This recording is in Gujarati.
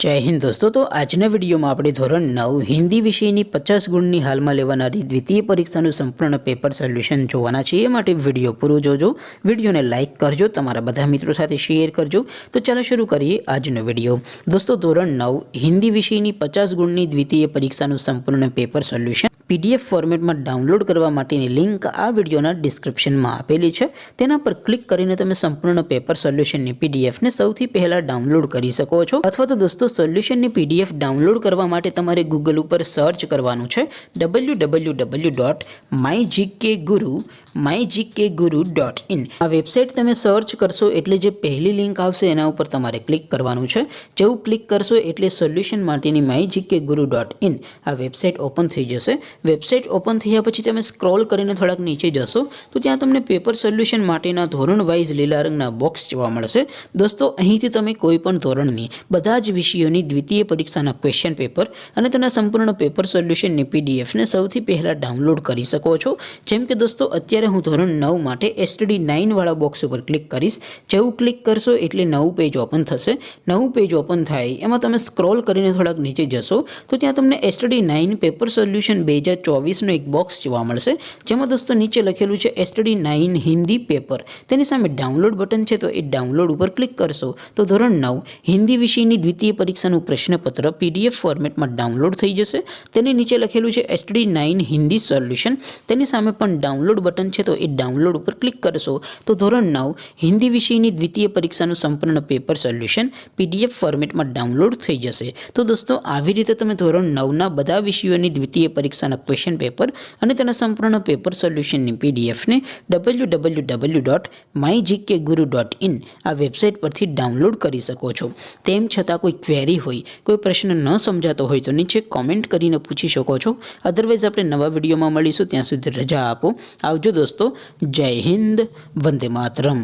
जय हिंद दोस्तों। तो आजना विडियो में આપણે ધોરણ 9 હિન્દી વિષયની 50 ગુણની હાલમાં લેવાનારી દ્વિતીય પરીક્ષાનું સંપૂર્ણ પેપર સોલ્યુશન જોવાના છે। એ માટે વિડિયો પૂરો જોજો, વિડિયોને લાઈક કરજો, તમારા બધા મિત્રો સાથે શેર કરજો। તો ચાલો શરૂ કરીએ આજનો વિડિયો। દોસ્તો ધોરણ 9 હિન્દી વિષયની 50 ગુણની દ્વિતીય પરીક્ષાનું સંપૂર્ણ પેપર સોલ્યુશન PDF ફોર્મેટમાં ડાઉનલોડ કરવા માટેની લિંક આ વિડિયોના ડિસ્ક્રિપ્શનમાં આપેલી છે। તેના પર ક્લિક કરીને તમે સંપૂર્ણ પેપર સોલ્યુશનની PDF ને સૌથી પહેલા ડાઉનલોડ કરી શકો છો। અથવા તો દોસ્તો સોલ્યુશનની PDF ડાઉનલોડ કરવા માટે તમારે ગૂગલ ઉપર સર્ચ કરવાનું છે www.mygkguru.in। આ વેબસાઇટ તમે સર્ચ કરશો એટલે જે પહેલી લિંક આવશે એના ઉપર તમારે ક્લિક કરવાનું છે। જેવું ક્લિક કરશો એટલે સોલ્યુશન માટેની mygkguru.in આ વેબસાઇટ ઓપન થઈ જશે। વેબસાઇટ ઓપન થયા પછી તમે સ્ક્રોલ કરીને થોડાક નીચે જશો તો ત્યાં તમને પેપર સોલ્યુશન માટેના ધોરણ વાઇઝ લીલા રંગના બોક્સ જોવા મળશે। દોસ્તો અહીંથી તમે કોઈ પણ ધોરણની બધા જ વિષયોની દ્વિતીય પરીક્ષાના ક્વેશ્ચન પેપર અને તેના સંપૂર્ણ પેપર સોલ્યુશનની PDF ને સૌથી પહેલા ડાઉનલોડ કરી શકો છો। જેમ કે દોસ્તો અત્યારે હું ધોરણ 9 માટે STD9 વાળા બોક્સ ઉપર ક્લિક કરીશ। જેવું ક્લિક કરશો એટલે નવું પેજ ઓપન થશે। નવું પેજ ઓપન થાય એમાં તમે સ્ક્રોલ કરીને થોડાક નીચે જશો તો ત્યાં તમને STD9 પેપર સોલ્યુશન 2024 નો એક બોક્સ જોવા મળશે, જેમાં દોસ્તો નીચે લખેલું છે STD9 હિન્દી પેપર। તેની સામે ડાઉનલોડ બટન છે તો એ ડાઉનલોડ ઉપર ક્લિક કરશો તો ધોરણ 9 હિન્દી વિષયની દ્વિતીય પરીક્ષાનું પ્રશ્નપત્ર PDF ફોર્મેટમાં ડાઉનલોડ થઈ જશે। તેની નીચે લખેલું છે STD9 હિન્દી સોલ્યુશન। તેની સામે પણ ડાઉનલોડ બટન છે તો એ ડાઉનલોડ ઉપર ક્લિક કરશો તો ધોરણ 9 હિન્દી વિષયની દ્વિતીય પરીક્ષાનું સંપૂર્ણ પેપર સોલ્યુશન PDF ફોર્મેટમાં ડાઉનલોડ થઈ જશે। તો દોસ્તો આવી રીતે તમે ધોરણ 9ના બધા વિષયોની દ્વિતીય પરીક્ષાના ક્વેશ્ચન પેપર અને તેના સંપૂર્ણ પેપર સોલ્યુશનની PDF ને www.mygkguru.in આ વેબસાઇટ પરથી ડાઉનલોડ કરી શકો છો। તેમ છતાં કોઈ ક્વેરી હોય, કોઈ પ્રશ્ન ન સમજાતો હોય તો નીચે કોમેન્ટ કરીને પૂછી શકો છો। અધરવાઇઝ આપણે નવા વિડીયોમાં મળીશું, ત્યાં સુધી રજા આપો। આવજો દોસ્તો। જય હિન્દ, વંદે માતરમ।